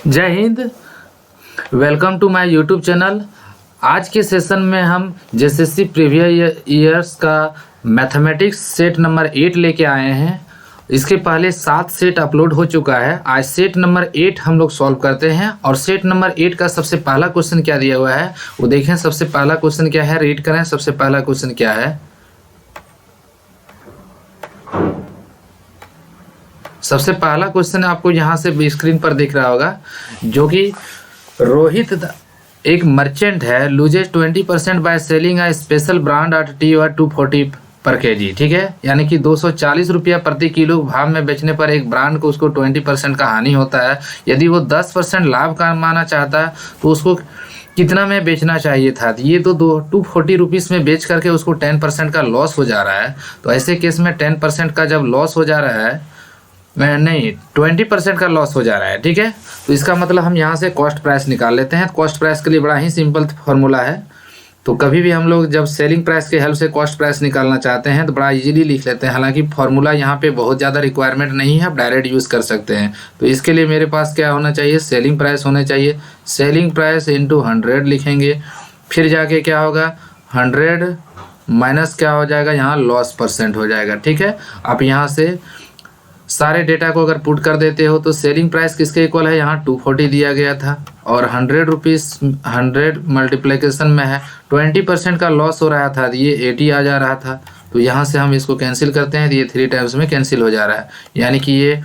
जय Hind. Welcome to my YouTube channel. आज के सेशन में हम जेएसएससी प्रीवियस ईयर्स का मैथमेटिक्स सेट नंबर 8 लेके आए हैं। इसके पहले 7 सेट अपलोड हो चुका है। आज सेट नंबर 8 हम लोग सॉल्व करते हैं और सेट नंबर 8 का सबसे पहला क्वेश्चन क्या दिया हुआ है वो देखें। सबसे पहला क्वेश्चन क्या है, रीड करें। सबसे पहला क्वेश्चन क्या है, सबसे पहला क्वेश्चन आपको यहाँ से स्क्रीन पर दिख रहा होगा, जो कि रोहित एक मर्चेंट है, loses 20% by selling a special brand at TR240 per KG. ठीक है, यानी कि 240 रुपया प्रति किलो भाव में बेचने पर एक ब्रांड को उसको 20% का हानि होता है। यदि वो 10% लाभ कमाना चाहता है तो उसको कितना में बेचना चाहिए था। ये तो 240 रुपीज़ में बेच करके उसको 10% का लॉस हो जा रहा है। तो ऐसे केस में 10% का जब लॉस हो जा रहा है, नहीं 20% का लॉस हो जा रहा है। ठीक है, तो इसका मतलब हम यहाँ से कॉस्ट प्राइस निकाल लेते हैं। कॉस्ट प्राइस के लिए बड़ा ही सिंपल फार्मूला है। तो कभी भी हम लोग जब सेलिंग प्राइस के हेल्प से कॉस्ट प्राइस निकालना चाहते हैं तो बड़ा इजीली लिख लेते हैं। हालांकि फार्मूला यहाँ पे बहुत ज़्यादा रिक्वायरमेंट नहीं है, आप डायरेक्ट यूज़ कर सकते हैं। तो इसके लिए मेरे पास क्या होना चाहिए, सेलिंग प्राइस होना चाहिए। सेलिंग प्राइस इंटू 100 लिखेंगे, फिर जाके क्या होगा 100 माइनस क्या हो जाएगा, यहाँ लॉस परसेंट हो जाएगा। ठीक है, आप यहाँ से सारे डेटा को अगर पुट कर देते हो तो सेलिंग प्राइस किसके इक्वल है, यहाँ 240 दिया गया था और 100 रुपीज़ 100 मल्टीप्लिकेशन में है, 20% का लॉस हो रहा था, ये 80 आ जा रहा था। तो यहाँ से हम इसको कैंसिल करते हैं तो ये 3 टाइम्स में कैंसिल हो जा रहा है, यानी कि ये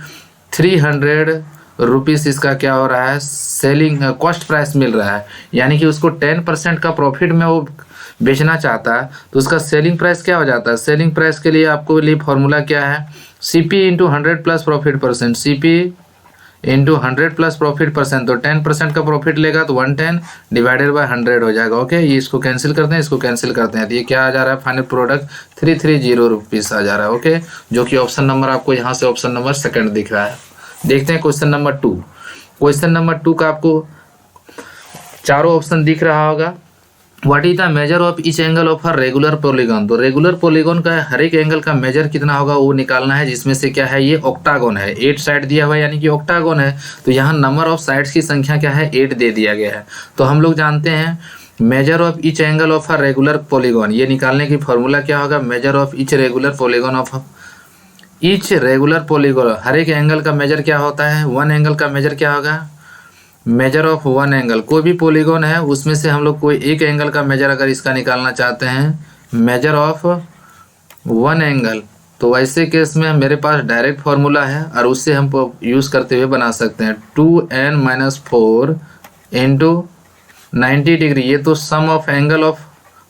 300 रुपीज़ इसका क्या हो रहा है, सेलिंग कॉस्ट प्राइस मिल रहा है। यानी कि उसको 10% का प्रॉफिट में वो बेचना चाहता है तो उसका सेलिंग प्राइस क्या हो जाता है। सेलिंग प्राइस के लिए आपको लिए फॉर्मूला क्या है, CP into 100 plus profit percent, CP into 100 plus profit percent. तो 10% का प्रॉफिट लेगा तो 110 डिवाइडेड बाय 100 हो जाएगा। ओके, ये इसको कैंसिल करते हैं, इसको कैंसिल करते हैं तो ये क्या आ जा रहा है, फाइनल प्रोडक्ट 330 रुपीज़ आ जा रहा है। ओके, जो कि ऑप्शन नंबर आपको यहाँ से ऑप्शन नंबर 2 दिख रहा है। देखते हैं क्वेश्चन नंबर 2। क्वेश्चन नंबर 2 का आपको चारों ऑप्शन दिख रहा होगा। What is the major of each angle of a regular polygon. तो रेगुलर पॉलीगॉन का हर एक एंगल का मेजर कितना होगा वो निकालना है, जिसमें से क्या है, ये ऑक्टागोन है, 8 साइड दिया हुआ है यानी कि ऑक्टागोन है। तो यहाँ नंबर ऑफ साइड्स की संख्या क्या है, 8 दे दिया गया है। तो हम लोग जानते हैं measure of each angle of a regular polygon, ये निकालने की फॉर्मूला क्या होगा, measure of each regular polygon of each regular polygon. हर एक एंगल का मेजर क्या होता है, वन एंगल का मेजर क्या होगा, मेजर ऑफ वन एंगल। कोई भी पॉलीगॉन है उसमें से हम लोग कोई एक एंगल का मेजर अगर इसका निकालना चाहते हैं, मेजर ऑफ वन एंगल, तो ऐसे केस में मेरे पास डायरेक्ट फार्मूला है और उससे हम यूज़ करते हुए बना सकते हैं 2n-4 इंटू 90 डिग्री। ये तो सम ऑफ एंगल ऑफ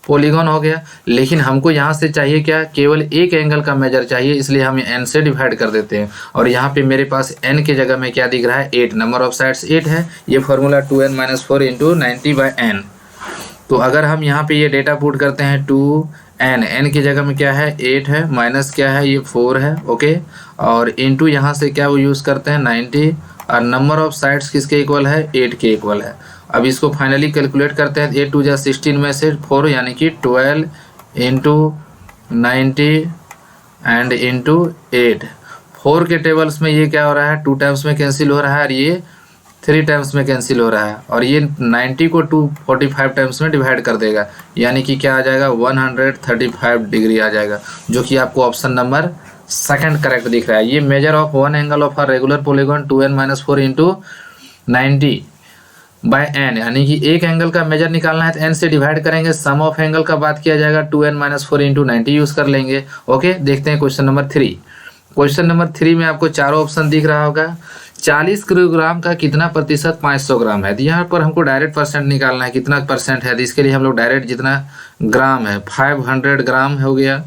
पॉलीगॉन हो गया, लेकिन हमको यहाँ से चाहिए क्या, केवल एक एंगल का मेजर चाहिए, इसलिए हम n से डिवाइड कर देते हैं। और यहाँ पे मेरे पास n के जगह में क्या दिख रहा है, 8, नंबर ऑफ साइड्स 8 है। ये फार्मूला 2n-4 इंटू 90/n। तो अगर हम यहाँ पे ये डेटा पुट करते हैं 2n, n की जगह में क्या है 8 है, माइनस क्या है ये 4 है। ओके, और इंटू यहाँ से क्या वो यूज़ करते हैं 90, और नंबर ऑफ साइड्स किसके इक्वल है, 8 के इक्वल है। अब इसको फाइनली कैलकुलेट करते हैं, 8 2 जा 16 में से 4 यानी कि 12 इंटू 90 एंड इंटू 8। 4 के टेबल्स में ये क्या हो रहा है, 2 टाइम्स में कैंसिल हो रहा है और ये 3 टाइम्स में कैंसिल हो रहा है, और ये 90 को 245 टाइम्स में डिवाइड कर देगा, यानी कि क्या आ जाएगा 135 डिग्री आ जाएगा, जो कि आपको ऑप्शन नंबर 2 करेक्ट दिख रहा है। ये measure of one angle of a regular polygon 2n-4 into 90/n, यानी कि एक एंगल का मेजर निकालना है तो n से डिवाइड करेंगे। सम ऑफ एंगल का बात किया जाएगा 2n-4 इंटू 90 यूज़ कर लेंगे। ओके, देखते हैं क्वेश्चन नंबर 3। क्वेश्चन नंबर 3 में आपको चारों ऑप्शन दिख रहा होगा। 40 किलोग्राम का कितना प्रतिशत 500 ग्राम है। तो यहाँ पर हमको डायरेक्ट परसेंट निकालना है, कितना परसेंट है। तो इसके लिए हम लोग डायरेक्ट जितना ग्राम है 500 ग्राम हो गया,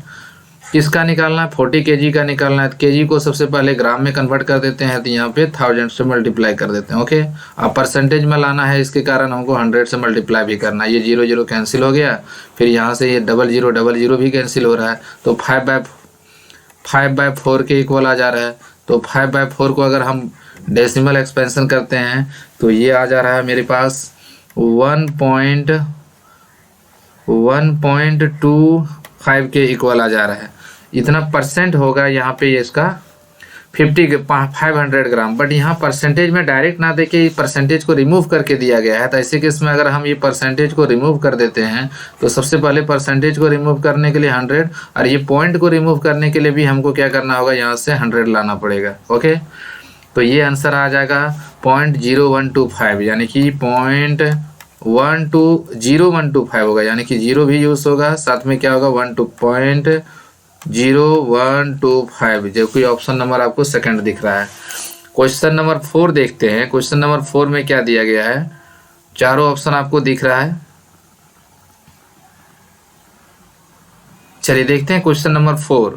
किसका निकालना है 40 kg का निकालना है। तो kg को सबसे पहले ग्राम में कन्वर्ट कर देते हैं, तो यहाँ पे 1000 से मल्टीप्लाई कर देते हैं। ओके, अब परसेंटेज में लाना है, इसके कारण हमको 100 से मल्टीप्लाई भी करना है। ये 0 0 कैंसिल हो गया, फिर यहाँ से ये 00 00 भी कैंसिल हो रहा है, तो 5/4 के इक्वल आ जा रहा है। तो 5/4 को अगर हम डेसिमल एक्सपेंशन करते हैं तो ये आ जा रहा है मेरे पास 1.25 के इक्वल आ जा रहा है। इतना परसेंट होगा यहाँ पे इसका 500 ग्राम, बट यहाँ परसेंटेज में डायरेक्ट ना देके परसेंटेज को रिमूव करके दिया गया है। तो ऐसे केस में अगर हम ये परसेंटेज को रिमूव कर देते हैं तो सबसे पहले परसेंटेज को रिमूव करने के लिए 100 और ये पॉइंट को रिमूव करने के लिए भी हमको क्या करना होगा, यहाँ से 100 लाना पड़ेगा। ओके, तो ये आंसर आ जाएगा 0.0125, यानी कि 0.125 होगा, यानी कि 0 भी यूज़ होगा, साथ में क्या होगा 0.0125, जो कि ऑप्शन नंबर आपको सेकंड दिख रहा है। क्वेश्चन नंबर 4 देखते हैं। क्वेश्चन नंबर 4 में क्या दिया गया है, चारों ऑप्शन आपको दिख रहा है। चलिए देखते हैं क्वेश्चन नंबर 4।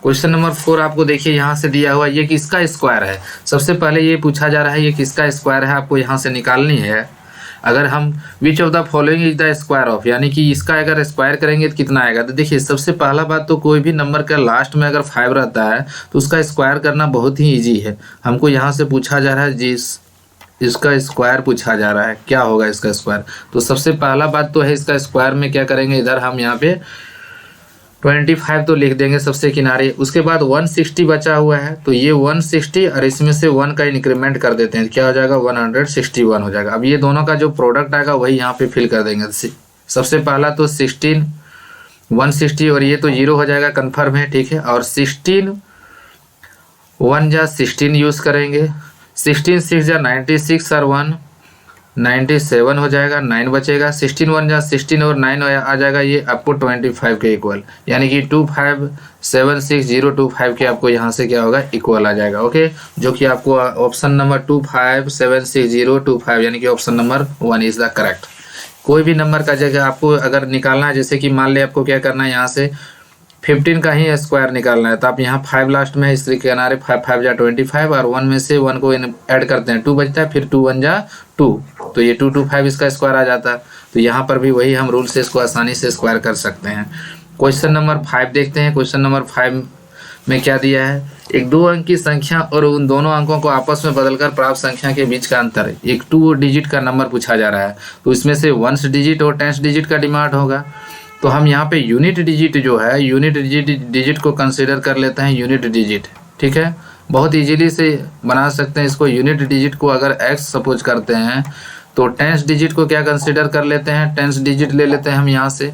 क्वेश्चन नंबर 4 आपको देखिए यहाँ से दिया हुआ, ये किसका स्क्वायर है। सबसे पहले ये पूछा जा रहा है ये किसका स्क्वायर है, आपको यहाँ से निकालनी है। अगर हम which of the following is the square of, यानी कि इसका अगर स्क्वायर करेंगे तो कितना आएगा। तो देखिए सबसे पहला बात तो कोई भी नंबर का लास्ट में अगर 5 रहता है तो उसका स्क्वायर करना बहुत ही ईजी है। हमको यहाँ से पूछा जा रहा है इसका स्क्वायर पूछा जा रहा है, क्या होगा इसका स्क्वायर। तो सबसे पहला बात तो है इसका स्क्वायर में क्या करेंगे, इधर हम यहाँ पे 25 तो लिख देंगे सबसे किनारे। उसके बाद 160 बचा हुआ है, तो ये 160 और इसमें से 1 का इंक्रीमेंट कर देते हैं, क्या हो जाएगा 161 हो जाएगा। अब ये दोनों का जो प्रोडक्ट आएगा वही यहाँ पे फिल कर देंगे। सबसे पहला तो 160 और ये तो 0 हो जाएगा, कन्फर्म है, ठीक है। और 16 1 जा 16 यूज़ करेंगे, 16 6 जा 96 और 1 97 हो जाएगा, 9 बचेगा। 16 1 जा 16 और 9 आ जाएगा, ये आपको 25 के इक्वल, यानी कि 2576 के आपको यहाँ से क्या होगा इक्वल आ जाएगा। ओके, जो कि आपको ऑप्शन नंबर 2576 यानी कि option number 1 is the correct. कोई भी नंबर का जगह आपको अगर निकालना है, जैसे कि मान ले आपको क्या करना है, यहाँ से 15 का ही स्क्वायर निकालना है, तो आप यहाँ 5 लास्ट में है, इसके किनारे 5 जा 25 और 1 में से 1 को ऐड करते हैं, 2 बचता है, फिर 2 1 जा 2, तो ये 225 इसका स्क्वायर आ जाता है। तो यहाँ पर भी वही हम रूल से इसको आसानी से स्क्वायर कर सकते हैं। क्वेश्चन नंबर 5 देखते हैं। क्वेश्चन नंबर 5 में क्या दिया है, एक 2 अंक की संख्या और उन दोनों अंकों को आपस में बदलकर प्राप्त संख्या के बीच का अंतर, एक 2 डिजिट का नंबर पूछा जा रहा है। तो इसमें से 1 डिजिट और 10 डिजिट का डिमांड होगा। तो हम यहाँ पे यूनिट डिजिट जो है, यूनिट डिजिट को कंसीडर कर लेते हैं, यूनिट डिजिट, ठीक है। बहुत इजीली से बना सकते हैं इसको। यूनिट डिजिट को अगर x सपोज करते हैं तो 10 डिजिट को क्या कंसीडर कर लेते हैं, 10 डिजिट ले लेते हैं हम यहाँ से,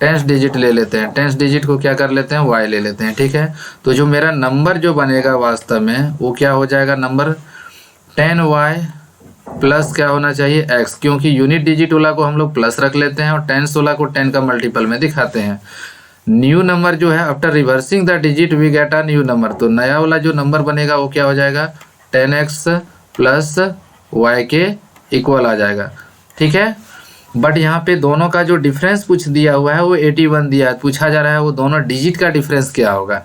10 डिजिट ले लेते हैं, 10 डिजिट को क्या कर लेते हैं y ले लेते हैं, ठीक है। तो जो मेरा नंबर जो बनेगा वास्तव में वो क्या हो जाएगा, नंबर 10y प्लस क्या होना चाहिए x, क्योंकि यूनिट डिजिट वाला को हम लोग प्लस रख लेते हैं और 10 वाला को 10 का मल्टीपल में दिखाते हैं। न्यू नंबर जो है after reversing the digit we get a new number, तो नया वाला जो नंबर बनेगा वो क्या हो जाएगा 10x प्लस y के इक्वल आ जाएगा, ठीक है। बट यहाँ पे दोनों का जो डिफरेंस पूछ दिया हुआ है वो 81 दिया है, पूछा जा रहा है वो दोनों डिजिट का डिफरेंस क्या होगा।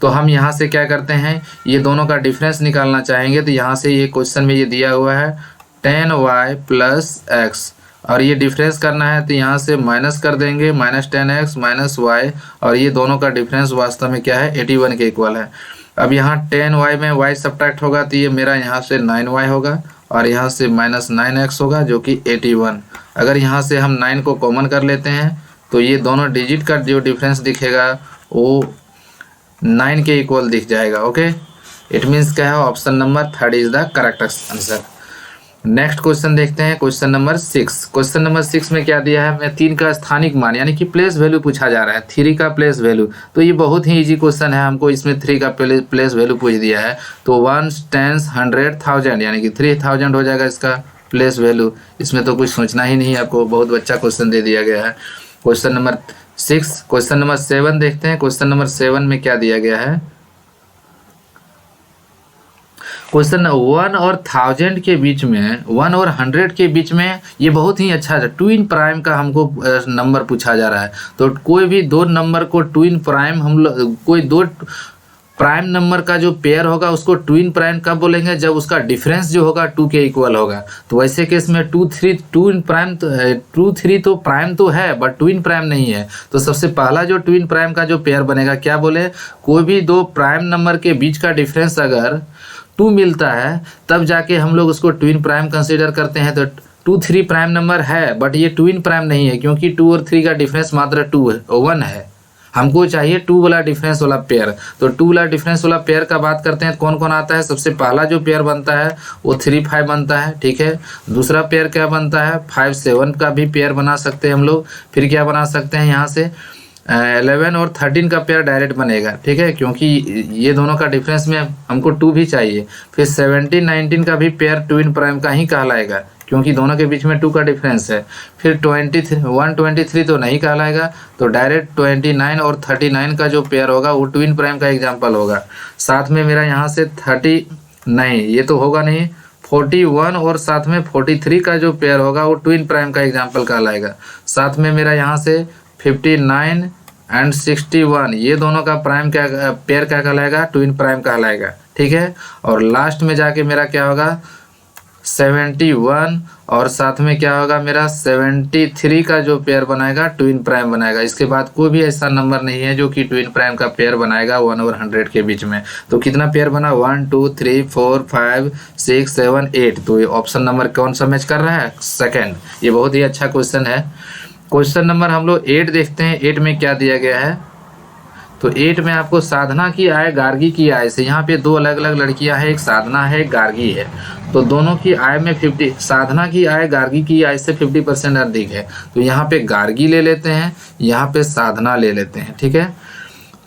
तो हम यहाँ से क्या करते हैं, ये दोनों का डिफरेंस निकालना चाहेंगे। तो यहाँ से ये क्वेश्चन में ये दिया हुआ है 10y प्लस x, और ये डिफरेंस करना है तो यहाँ से माइनस कर देंगे, -10x माइनस y, और ये दोनों का डिफरेंस वास्तव में क्या है 81 के इक्वल है। अब यहाँ 10y में y सब्ट्रैक्ट होगा तो ये मेरा यहाँ से 9y होगा और यहाँ से -9x होगा जो कि 81। अगर यहाँ से हम 9 को कॉमन कर लेते हैं तो ये दोनों डिजिट का जो डिफरेंस दिखेगा वो 9 के इक्वल दिख जाएगा। ओके, इट मीन्स क्या है, option number 3 is the correct answer. Next question देखते हैं, क्वेश्चन नंबर 6। क्वेश्चन नंबर 6 में क्या दिया है, मैं 3 का स्थानिक मान यानी कि प्लेस वैल्यू पूछा जा रहा है, 3 का प्लेस वैल्यू। तो ये बहुत ही इजी क्वेश्चन है, हमको इसमें 3 का प्लेस वैल्यू पूछ दिया है। तो 1 10 100 1000 यानी कि 3000 हो जाएगा इसका प्लेस वैल्यू। इसमें तो कुछ सोचना ही नहीं है, आपको बहुत अच्छा क्वेश्चन दे दिया गया है। Question number 6। क्वेश्चन नंबर 7 देखते हैं। क्वेश्चन नंबर 7 में क्या दिया गया है, क्वेश्चन 1 और 1000 के बीच में, 1 और 100 के बीच में ये बहुत ही अच्छा है, ट्विन प्राइम का हमको नंबर पूछा जा रहा है। तो कोई भी दो नंबर को ट्विन प्राइम, हम लोग कोई दो प्राइम नंबर का जो पेयर होगा उसको ट्विन प्राइम कब बोलेंगे, जब उसका डिफरेंस जो होगा 2 के इक्वल होगा। तो वैसे केस में 2 3 ट्विन प्राइम तो 2 3 तो प्राइम तो है बट ट्विन प्राइम नहीं है। तो सबसे पहला जो ट्विन प्राइम का जो पेयर बनेगा, क्या बोले, कोई भी दो प्राइम नंबर के बीच का डिफरेंस अगर 2 मिलता है तब जाके हम लोग उसको ट्विन प्राइम कंसीडर करते हैं। तो 2 3 प्राइम नंबर है बट ये ट्विन प्राइम नहीं है, क्योंकि 2 और 3 का डिफरेंस मात्र 1 है। हमको चाहिए 2 वाला डिफरेंस वाला पेयर। तो 2 वाला डिफरेंस वाला पेयर का बात करते हैं, कौन कौन आता है। सबसे पहला जो पेयर बनता है वो 3 5 बनता है, ठीक है। दूसरा पेयर क्या बनता है, 5 7 का भी पेयर बना सकते हैं हम लोग। फिर क्या बना सकते हैं, यहाँ से 11 और 13 का पेयर डायरेक्ट बनेगा, ठीक है, क्योंकि ये दोनों का डिफरेंस में हमको 2 भी चाहिए। फिर 17 19 का भी पेयर ट्विन प्राइम का ही कहलाएगा, क्योंकि दोनों के बीच में 2 का डिफरेंस है। फिर 123 तो नहीं कहलाएगा, तो डायरेक्ट 29 और 39 का जो पेयर होगा वो ट्विन प्राइम का एग्जाम्पल होगा। साथ में मेरा यहाँ से 30 नहीं, ये तो होगा नहीं। 41 और साथ में 43 का जो पेयर होगा वो ट्विन प्राइम का एग्जाम्पल कहलाएगा। साथ में मेरा यहाँ से 59 एंड 61 ये दोनों का प्राइम क्या पेयर क्या कहलाएगा, ट्विन प्राइम कहलाएगा, ठीक है। और लास्ट में जाके मेरा क्या होगा 71 और साथ में क्या होगा मेरा 73 का जो पेयर बनाएगा ट्विन प्राइम बनाएगा। इसके बाद कोई भी ऐसा नंबर नहीं है जो कि ट्विन प्राइम का पेयर बनाएगा 1 और 100 के बीच में। तो कितना पेयर बना, 1 2 3 4 5 6 7 8। तो ये ऑप्शन नंबर कौन सा मैच कर रहा है, सेकंड। ये बहुत ही अच्छा क्वेश्चन है। क्वेश्चन नंबर हम लोग 8 देखते हैं। 8 में क्या दिया गया है, तो 8 में आपको साधना की आय गार्गी की आय से, यहाँ पे 2 अलग अलग लड़कियां हैं, एक साधना है एक गार्गी है। तो दोनों की आय में 50, साधना की आय गार्गी की आय से 50% अधिक है। तो यहाँ पे गार्गी ले लेते हैं, यहाँ पे साधना ले लेते हैं, ठीक है।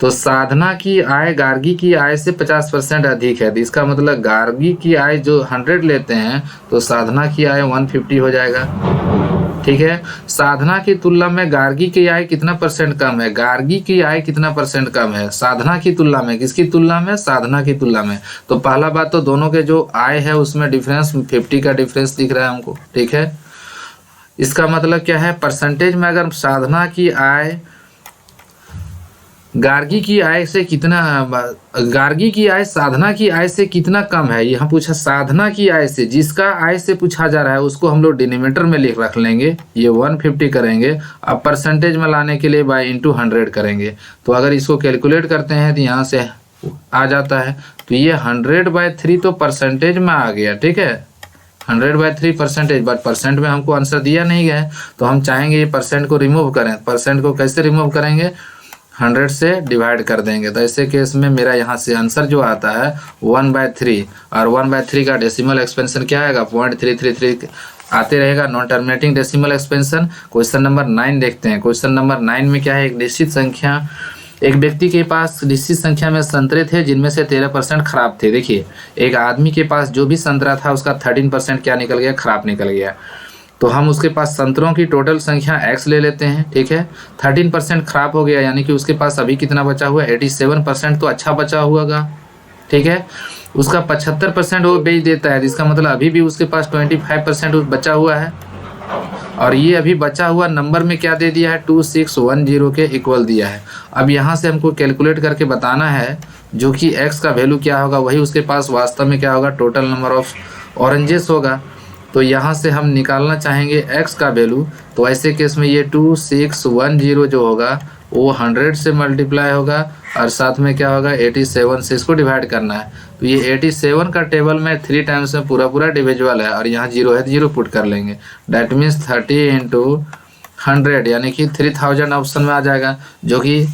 तो साधना की आय गार्गी की आय से 50% अधिक है, तो इसका मतलब गार्गी की आय जो 100 लेते हैं तो साधना की आय 150 हो जाएगा, ठीक है। साधना की तुलना में गार्गी की आय कितना परसेंट कम है, गार्गी की आय कितना परसेंट कम है साधना की तुलना में, किसकी तुलना में, साधना की तुलना में। तो पहला बात तो दोनों के जो आय है उसमें डिफरेंस 50 का डिफरेंस दिख रहा है हमको, ठीक है। इसका मतलब क्या है, परसेंटेज में अगर साधना की आय गार्गी की आय से कितना, गार्गी की आय साधना की आय से कितना कम है, यहाँ पूछा साधना की आय से, जिसका आय से पूछा जा रहा है उसको हम लोग डिनोमिनेटर में लिख रख लेंगे, ये 150 करेंगे। अब परसेंटेज में लाने के लिए बाय इंटू 100 करेंगे। तो अगर इसको कैलकुलेट करते हैं तो यहाँ से आ जाता है, तो ये 100/3 तो परसेंटेज में आ गया, ठीक है, 100/3 परसेंटेज। बट परसेंट में हमको आंसर दिया नहीं गया है, तो हम चाहेंगे ये परसेंट को रिमूव करें। परसेंट को कैसे रिमूव करेंगे, 100 से डिवाइड कर देंगे। तो ऐसे केस में मेरा यहाँ से आंसर जो आता है 1/3, और 1/3 का डेसिमल एक्सपेंशन क्या आएगा, 0.333 आते रहेगा, non terminating decimal expansion. Question number 9 देखते हैं। क्वेश्चन नंबर 9 में क्या है, एक निश्चित संख्या, एक व्यक्ति के पास निश्चित संख्या में संतरे थे जिनमें से 13% खराब थे। देखिए, एक आदमी के पास जो भी संतरा था उसका 13% क्या निकल गया, खराब निकल गया। तो हम उसके पास संतरों की टोटल संख्या x ले लेते हैं, ठीक है। 13% खराब हो गया, यानी कि उसके पास अभी कितना बचा हुआ है, 87% तो अच्छा बचा हुआ, ठीक है। उसका 75% वो बेच देता है, जिसका मतलब अभी भी उसके पास 25% बचा हुआ है। और ये अभी बचा हुआ नंबर में क्या दे दिया है, 2610 के इक्वल दिया है। अब यहाँ से हमको कैलकुलेट करके बताना है जो कि x का वैल्यू क्या होगा, वही उसके पास वास्तव में क्या होगा, टोटल नंबर ऑफ ऑरेंजेस होगा। तो यहाँ से हम निकालना चाहेंगे x का वैल्यू। तो ऐसे केस में ये 2610 जो होगा वो 100 से मल्टीप्लाई होगा, और साथ में क्या होगा 87 से इसको डिवाइड करना है। तो ये 87 का टेबल में 3 टाइम्स में पूरा डिविजिबल है, और यहाँ 0 है तो 0 पुट कर लेंगे। डैट मीन्स 30 × 100 यानी कि 3000 ऑप्शन में आ जाएगा, जो कि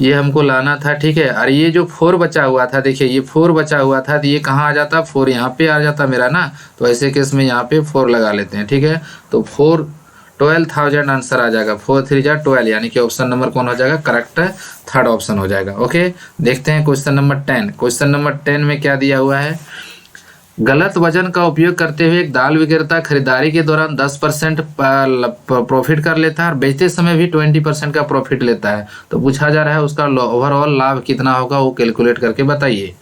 ये हमको लाना था, ठीक है। और ये जो 4 बचा हुआ था, देखिए ये 4 बचा हुआ था, तो ये कहाँ आ जाता, 4 यहाँ पे आ जाता मेरा ना। तो ऐसे केस में यहाँ पे 4 लगा लेते हैं, ठीक है। तो 12,000 आंसर आ जाएगा, 4 3 जा 12, यानी कि ऑप्शन नंबर कौन हो जाएगा, करेक्ट थर्ड ऑप्शन हो जाएगा। ओके, देखते हैं क्वेश्चन नंबर 10। क्वेश्चन नंबर 10 में क्या दिया हुआ है, गलत वजन का उपयोग करते हुए एक दाल विक्रेता खरीदारी के दौरान 10% प्रॉफिट कर लेता है और बेचते समय भी 20% का प्रॉफिट लेता है। तो पूछा जा रहा है उसका ओवरऑल लाभ कितना होगा, वो कैलकुलेट करके बताइए।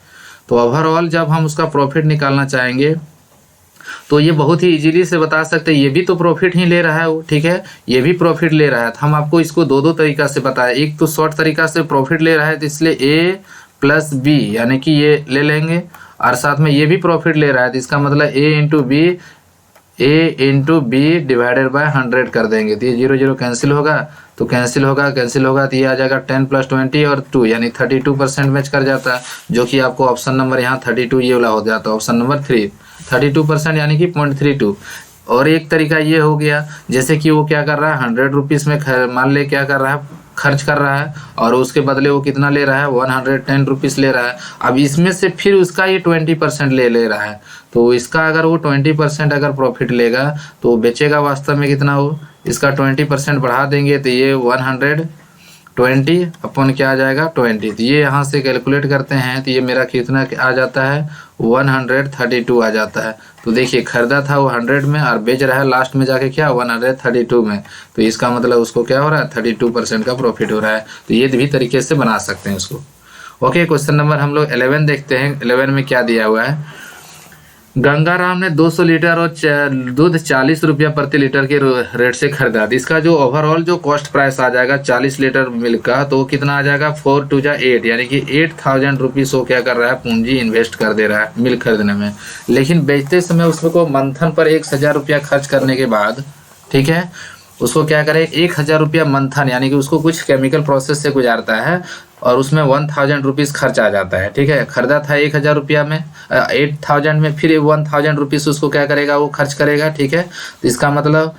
तो ओवरऑल जब हम उसका प्रॉफिट निकालना चाहेंगे तो ये बहुत ही इजीली से बता सकते हैं, ये भी तो प्रॉफिट ही ले रहा है वो, ठीक है, ये भी प्रॉफिट ले रहा है। तो हम आपको इसको दो तरीका से बताएं। एक तो शॉर्ट तरीका से प्रॉफिट ले रहा है, तो इसलिए A + B यानी कि ये ले लेंगे, और साथ में ये भी प्रॉफिट ले रहा है, तो इसका मतलब A × B / 100 कर देंगे। तो ये 0 0 कैंसिल होगा, तो कैंसिल होगा तो ये आ जाएगा 10 + 20 और 2 यानी 32% मैच कर जाता है, जो कि आपको ऑप्शन नंबर यहाँ 32 ये वाला हो जाता है, ऑप्शन नंबर 3 32% यानी कि 0.32। और एक तरीका ये हो गया, जैसे कि वो क्या कर रहा है 100 रुपीज़ में मान ले क्या कर रहा है खर्च कर रहा है और उसके बदले वो कितना ले रहा है, 110 रुपीज़ ले रहा है। अब इसमें से फिर उसका ये 20% ले रहा है, तो इसका अगर वो 20% अगर प्रॉफिट लेगा तो बेचेगा वास्तव में कितना, हो इसका 20% बढ़ा देंगे तो ये 120 अपन क्या आ जाएगा 20। तो ये यहाँ से कैलकुलेट करते हैं तो ये मेरा कितना आ जाता है, 132 आ जाता है। तो देखिए खरीदा था वो 100 में और बेच रहा है लास्ट में जाके क्या 132 में, तो इसका मतलब उसको क्या हो रहा है 32% का प्रॉफिट हो रहा है। तो ये भी तरीके से बना सकते हैं उसको। ओके, क्वेश्चन नंबर हम लोग 11 देखते हैं। 11 में क्या दिया हुआ है, गंगाराम ने 200 लीटर और दूध 40 रुपया प्रति लीटर के रेट से खरीदा। इसका जो ओवरऑल जो कॉस्ट प्राइस आ जाएगा 40 लीटर मिल्क का, तो वो कितना आ जाएगा 4 2 जा 8, यानी कि 8000 रुपीज़ वो क्या कर रहा है, पूंजी इन्वेस्ट कर दे रहा है मिल्क खरीदने में। लेकिन बेचते समय उसमें को मंथन पर 1000 रुपया खर्च करने के बाद, ठीक है, उसको क्या करे 1000 रुपया मंथन, यानी कि उसको कुछ केमिकल प्रोसेस से गुजारता है और उसमें 1000 रुपीज़ खर्च आ जाता है। ठीक है, खरीदा था 1000 रुपया में 8000 में, फिर 1000 रुपीज़ उसको क्या करेगा, वो खर्च करेगा। ठीक है, तो इसका मतलब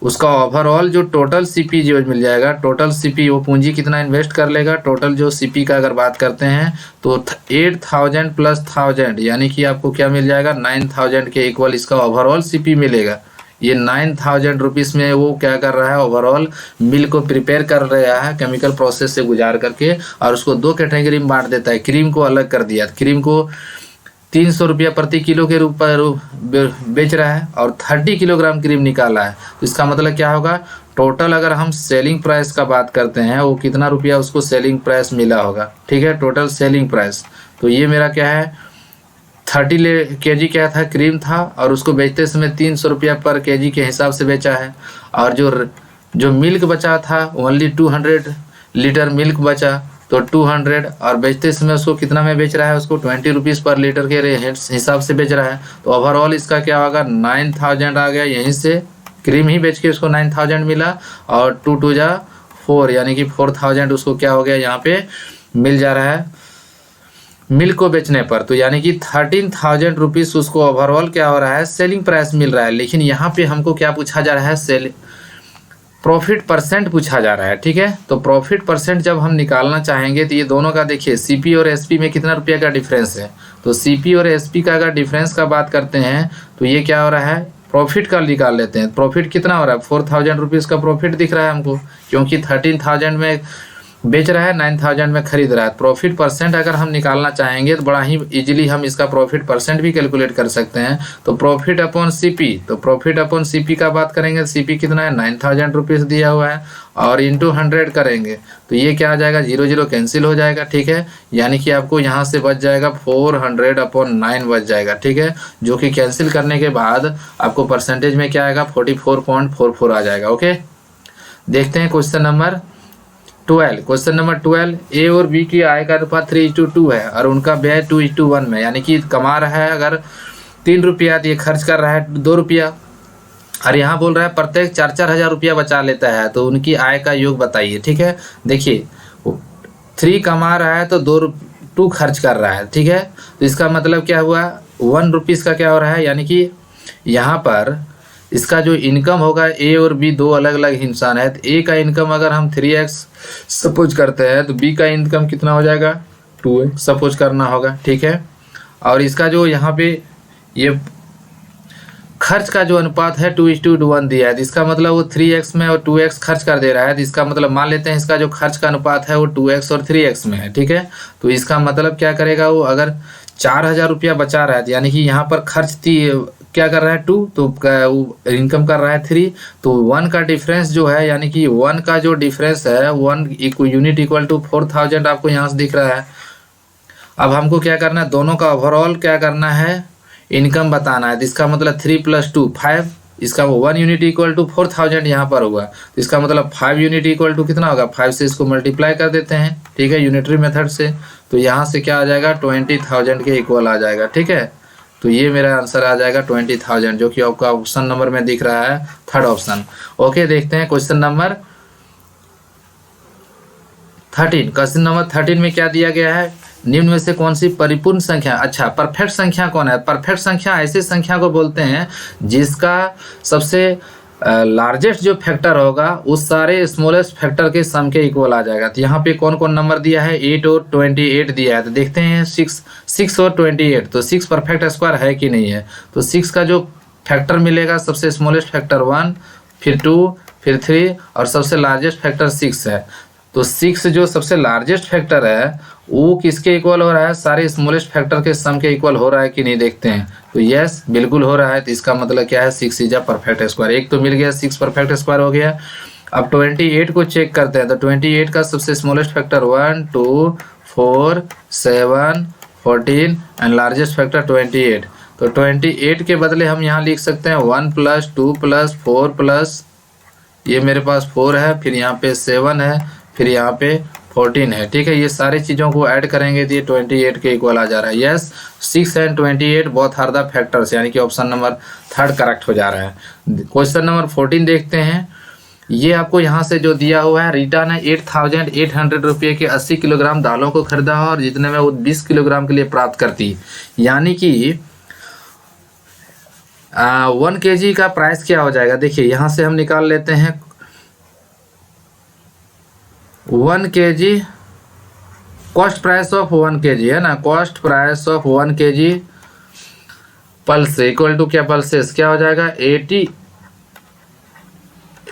उसका ओवरऑल जो टोटल सीपी जो मिल जाएगा, टोटल सीपी वो पूंजी कितना इन्वेस्ट कर लेगा, टोटल जो सीपी का अगर बात करते हैं तो 8000 प्लस 1000, यानी कि आपको क्या मिल जाएगा 9000 के इक्वल इसका ओवरऑल सीपी मिलेगा। ये 9000 रुपीज़ में वो क्या कर रहा है, ओवरऑल मिल्क को प्रिपेयर कर रहा है केमिकल प्रोसेस से गुजार करके, और उसको 2 कैटेगरी में बांट देता है। क्रीम को अलग कर दिया, क्रीम को 300 रुपया प्रति किलो के रूप पर बेच रहा है और 30 किलोग्राम क्रीम निकाला है। तो इसका मतलब क्या होगा, टोटल अगर हम सेलिंग प्राइस का बात करते हैं वो कितना रुपया उसको सेलिंग प्राइस मिला होगा। ठीक है, टोटल सेलिंग प्राइस, तो ये मेरा क्या है 30 kg क्या था, क्रीम था, और उसको बेचते समय 300 रुपया पर kg के हिसाब से बेचा है। और जो मिल्क बचा था ओनली 200 लीटर मिल्क बचा, तो 200, और बेचते समय उसको कितना में बेच रहा है, उसको 20 रुपीज़ पर लीटर के हिसाब से बेच रहा है। तो ओवरऑल इसका क्या होगा 9000 आ गया, यहीं से क्रीम ही बेच के उसको 9000 मिला, और 2 2 जा 4, यानी कि 4000 उसको क्या हो गया यहाँ पे मिल जा रहा है मिल्क को बेचने पर। तो यानी कि 13000 रुपीज़ उसको ओवरऑल क्या हो रहा है, सेलिंग प्राइस मिल रहा है। लेकिन यहाँ पे हमको क्या पूछा जा रहा है, प्रॉफिट परसेंट पूछा जा रहा है। ठीक है, तो प्रॉफिट परसेंट जब हम निकालना चाहेंगे तो ये दोनों का देखिए सीपी और एसपी में कितना रुपया का डिफरेंस है। तो सीपी और एसपी का अगर डिफरेंस का बात करते हैं तो ये क्या हो रहा है, प्रॉफिट का निकाल लेते हैं। प्रॉफिट कितना हो रहा है, 4000 रुपीज़ का प्रॉफिट दिख रहा है हमको, क्योंकि 13000 में बेच रहा है, 9000 में खरीद रहा है। प्रॉफिट परसेंट अगर हम निकालना चाहेंगे तो बड़ा ही इजीली हम इसका प्रॉफिट परसेंट भी कैलकुलेट कर सकते हैं। तो प्रॉफिट अपॉन सीपी, तो प्रॉफिट अपॉन सीपी का बात करेंगे, सीपी कितना है 9000 रुपीज़ दिया हुआ है, और इंटू 100 करेंगे तो ये क्या आ जाएगा 0 0 कैंसिल हो जाएगा। ठीक है, यानी कि आपको यहाँ से बच जाएगा 400/9 बच जाएगा। ठीक है, जो कि कैंसिल करने के बाद आपको परसेंटेज में क्या आएगा 44.44 आ जाएगा। ओके, देखते हैं क्वेश्चन नंबर 12। क्वेश्चन नंबर 12, ए और बी की आय का अनुपात 3:2 है और उनका व्यय 2:1 में, यानी कि कमा रहा है अगर 3 रुपया तो ये खर्च कर रहा है 2 रुपया, और यहाँ बोल रहा है प्रत्येक 4-4 हज़ार रुपया बचा लेता है, तो उनकी आय का योग बताइए। ठीक है, देखिए 3 कमा रहा है तो 2 खर्च कर रहा है। ठीक है, तो इसका मतलब क्या हुआ 1 रुपीज़ का क्या हो रहा है, यानी कि यहाँ पर इसका जो इनकम होगा, ए और बी 2 अलग अलग इंसान है, तो ए का इनकम अगर हम 3x सपोज करते हैं तो बी का इनकम कितना हो जाएगा 2x सपोज करना होगा। ठीक है, और इसका जो यहाँ पे ये खर्च का जो अनुपात है 2:1 दिया है, तो इसका मतलब वो 3x में और 2x खर्च कर दे रहा है। तो इसका मतलब मान लेते हैं इसका जो खर्च का अनुपात है वो 2x और 3x में है। ठीक है, तो इसका मतलब क्या करेगा वो, अगर 4000 रुपया बचा रहा है, यानी कि यहाँ पर खर्च क्या कर रहा है 2, तो इनकम कर रहा है 3, तो 1 का डिफरेंस जो है, यानी कि 1 का जो डिफरेंस है 1 यूनिट इक्वल टू 4000 आपको यहाँ से दिख रहा है। अब हमको क्या करना है, दोनों का ओवरऑल क्या करना है, इनकम बताना है। तो इसका मतलब 3 + 2 5, इसका 1 यूनिट इक्वल टू 4000 यहाँ पर हुआ, तो इसका मतलब 5 यूनिट इक्वल टू कितना होगा, 5 से इसको मल्टीप्लाई कर देते हैं। ठीक है, यूनिटरी मेथड से, तो यहाँ से क्या आ जाएगा 20000 के इक्वल आ जाएगा। ठीक है, तो ये मेरा आंसर आ जाएगा 20000, जो कि आपका ऑप्शन नंबर में दिख रहा है 3rd ऑप्शन। ओके, देखते हैं क्वेश्चन नंबर 13। क्वेश्चन नंबर 13 में क्या दिया गया है, निम्न में से कौन सी परिपूर्ण संख्या, अच्छा परफेक्ट संख्या कौन है, परफेक्ट संख्या ऐसे संख्या को बोलते हैं जिसका सबसे लार्जेस्ट जो फैक्टर होगा उस सारे स्मॉलेस्ट फैक्टर के सम के इक्वल आ जाएगा। तो यहाँ पे कौन कौन नंबर दिया है, 8 और 28 दिया है। तो देखते हैं 6 और 28, तो 6 परफेक्ट स्क्वायर है कि नहीं है। तो 6 का जो फैक्टर मिलेगा सबसे स्मॉलेस्ट फैक्टर 1, फिर 2, फिर 3 और सबसे लार्जेस्ट फैक्टर 6 है। तो 6 जो सबसे लार्जेस्ट फैक्टर है वो किसके इक्वल हो रहा है, सारे स्मॉलेस्ट फैक्टर के सम के इक्वल हो रहा है कि नहीं देखते हैं। तो यस बिल्कुल हो रहा है। तो इसका मतलब क्या है, 6 इज अ परफेक्ट स्क्वायर। एक तो मिल गया, 6 परफेक्ट स्क्वायर हो गया। अब 28 को चेक करते हैं। तो 28 का सबसे smallest factor 1, 2, 4, 7, 14 and largest factor 28। तो 28 के बदले हम यहाँ लिख सकते हैं 1 + 2 + 4 प्लस ये मेरे पास 4 है, फिर यहाँ पे 7 है, फिर यहाँ पे 14 है। ठीक है, ये सारी चीज़ों को ऐड करेंगे तो ये 28 के इक्वल आ जा रहा है। Yes 6 and 28 both are the factors, यानी कि ऑप्शन नंबर 3 करेक्ट हो जा रहा है। क्वेश्चन नंबर 14 देखते हैं। ये आपको यहाँ से जो दिया हुआ है, रीटा ने 8,800 रुपये के 80 किलोग्राम दालों को खरीदा और जितने में वो 20 किलोग्राम के लिए प्राप्त करती, यानी कि 1 kg का प्राइस क्या हो जाएगा। देखिए यहाँ से हम निकाल लेते हैं 1 kg, cost price of 1 kg है ना, cost price of 1 kg pulse equal to क्या, पल्सेस क्या हो जाएगा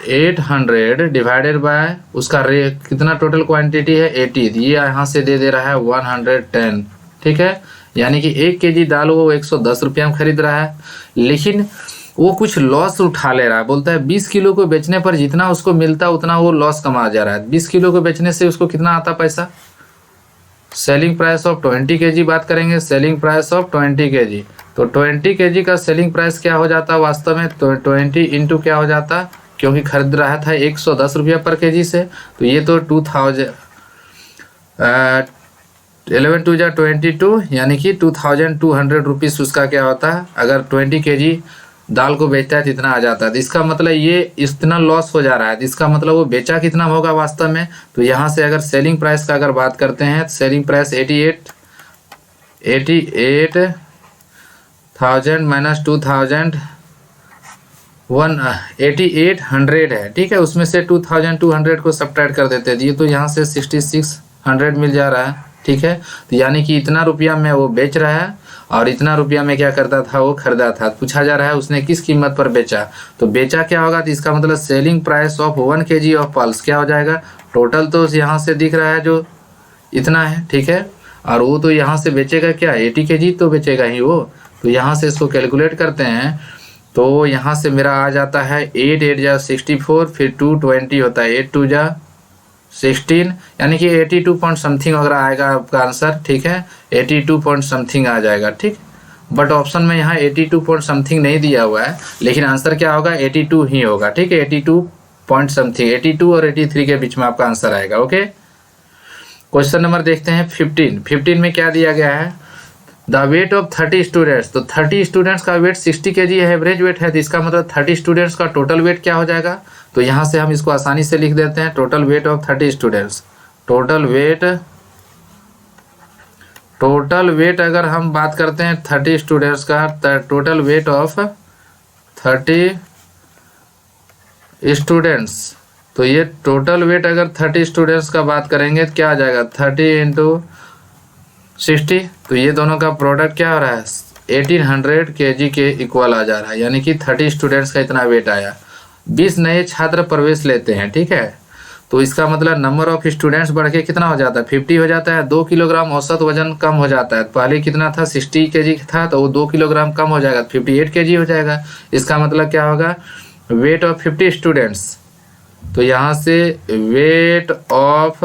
800 डिवाइडेड बाय उसका रेट कितना, टोटल क्वांटिटी है 80, ये यहाँ से दे रहा है 110। ठीक है, यानी कि 1 kg दाल वो 110 रुपये में खरीद रहा है, लेकिन वो कुछ लॉस उठा ले रहा है। बोलता है 20 किलो को बेचने पर जितना उसको मिलता उतना वो लॉस कमा जा रहा है। 20 किलो को बेचने से उसको कितना आता पैसा, सेलिंग प्राइस ऑफ 20 kg बात करेंगे, सेलिंग प्राइस ऑफ 20 kg। तो 20 kg का सेलिंग प्राइस क्या हो जाता वास्तव में, तो 20 इंटू क्या हो जाता, क्योंकि खरीद रहा था 110 रुपया पर kg से, तो ये तो 11 2 = 22, यानी कि 2200 रुपीज़ उसका क्या होता है। अगर 20 kg दाल को बेचता है तो इतना आ जाता है। तो इसका मतलब ये इतना लॉस हो जा रहा है, तो इसका मतलब वो बेचा कितना होगा वास्तव में। तो यहाँ से अगर सेलिंग प्राइस का अगर बात करते हैं, तो सेलिंग प्राइस 88,000 माइनस 2000 8800 है। ठीक है, उसमें से 2200 को सब्ट्रैक्ट कर देते हैं, ये तो यहाँ से 6600 मिल जा रहा है। ठीक है, तो यानी कि इतना रुपया में वो बेच रहा है और इतना रुपया में क्या करता था, वो खरीदा था। पूछा जा रहा है उसने किस कीमत पर बेचा, तो बेचा क्या होगा, तो इसका मतलब selling price of 1 kg of pulse क्या हो जाएगा, टोटल तो यहाँ से दिख रहा है जो इतना है। ठीक है, और वो तो यहाँ से बेचेगा क्या, 80 kg तो बेचेगा ही वो। तो यहाँ से इसको कैलकुलेट करते हैं, तो यहाँ से मेरा आ जाता है 8 8 = 64, फिर 220 होता है, 8 2 = 16, यानी कि 82 पॉइंट समथिंग वगैरह आएगा आपका आंसर। ठीक है, 82 पॉइंट समथिंग आ जाएगा। ठीक, बट ऑप्शन में यहाँ 82 पॉइंट समथिंग नहीं दिया हुआ है, लेकिन आंसर क्या होगा 82 ही होगा। ठीक है, 82 पॉइंट समथिंग, 82 और 83 के बीच में आपका आंसर आएगा। ओके, क्वेश्चन नंबर देखते हैं 15 में क्या दिया गया है, द वेट ऑफ 30 स्टूडेंट्स। तो 30 स्टूडेंट्स का वेट 60 kg है, एवरेज वेट है, तो इसका मतलब 30 स्टूडेंट्स का टोटल वेट क्या हो जाएगा। तो यहाँ से हम इसको आसानी से लिख देते हैं, total weight of 30 students. Total weight अगर हम बात करते हैं 30 स्टूडेंट्स का, टोटल वेट ऑफ 30 स्टूडेंट्स, तो ये टोटल वेट अगर 30 स्टूडेंट्स का बात करेंगे तो क्या आ जाएगा 30 × 60, तो ये दोनों का प्रोडक्ट क्या हो रहा है 1800 kg के इक्वल आ जा रहा है, यानी कि 30 स्टूडेंट्स का इतना वेट आया। 20 नए छात्र प्रवेश लेते हैं। ठीक है, तो इसका मतलब नंबर ऑफ स्टूडेंट्स बढ़ के कितना हो जाता है 50 हो जाता है, 2 किलोग्राम औसत वजन कम हो जाता है। पहले कितना था 60 kg था, तो वो 2 किलोग्राम कम हो जाएगा, 58 kg हो जाएगा। इसका मतलब क्या होगा, वेट ऑफ 50 स्टूडेंट्स, तो यहाँ से वेट ऑफ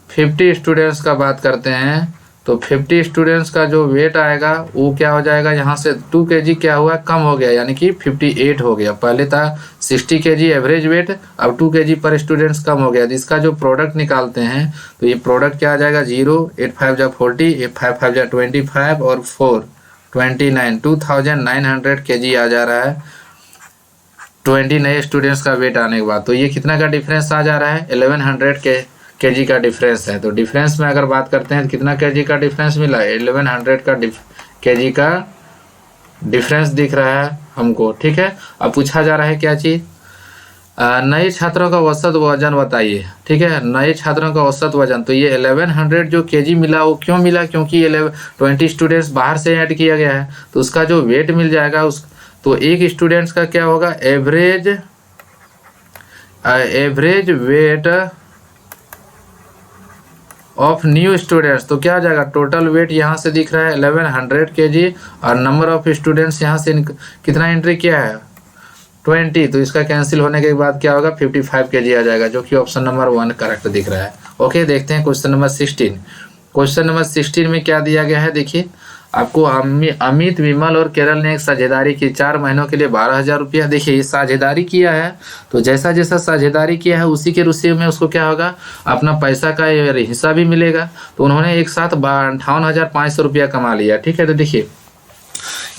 50 स्टूडेंट्स का बात करते हैं, तो 50 स्टूडेंट्स का जो वेट आएगा वो क्या हो जाएगा, यहाँ से 2 kg क्या हुआ कम हो गया, यानी कि 58 हो गया। पहले था 60 kg एवरेज वेट, अब 2 kg पर स्टूडेंट्स कम हो गया। तो इसका जो प्रोडक्ट निकालते हैं, तो ये प्रोडक्ट क्या आ जाएगा 0 8 5 = 40, 8 5 5 = 25 और 4 29, 2900 kg आ जा रहा है 20 नए स्टूडेंट्स का वेट आने के बाद। तो ये कितना का डिफरेंस आ जा रहा है 1100 kg का डिफरेंस है। तो डिफरेंस में अगर बात करते हैं तो कितना kg का डिफरेंस मिला है 1100 का kg का डिफरेंस दिख रहा है हमको। ठीक है, अब पूछा जा रहा है क्या चीज़, नए छात्रों का औसत वजन बताइए। ठीक है, नए छात्रों का औसत वजन, तो ये 1100 जो केजी मिला वो क्यों मिला, क्योंकि 20 स्टूडेंट्स बाहर से ऐड किया गया है, तो उसका जो वेट मिल जाएगा उस, तो एक स्टूडेंट्स का क्या होगा, average weight of new students, तो क्या हो जाएगा, टोटल वेट यहाँ से दिख रहा है 1100 केजी, और नंबर ऑफ स्टूडेंट्स यहाँ से कितना एंट्री किया है 20, तो इसका कैंसिल होने के बाद क्या होगा 55 केजी आ जाएगा, जो कि ऑप्शन नंबर 1 करेक्ट दिख रहा है। ओके, देखते हैं क्वेश्चन नंबर 16। क्वेश्चन नंबर 16 में क्या दिया गया है, देखिए आपको अमित, विमल और केरल ने एक साझेदारी की 4 महीनों के लिए 12,000 रुपया। देखिए ये साझेदारी किया है, तो जैसा जैसा साझेदारी किया है उसी के रुसी में उसको क्या होगा, अपना पैसा का हिस्सा भी मिलेगा। तो उन्होंने एक साथ 58,500 रुपया कमा लिया। ठीक है, तो देखिए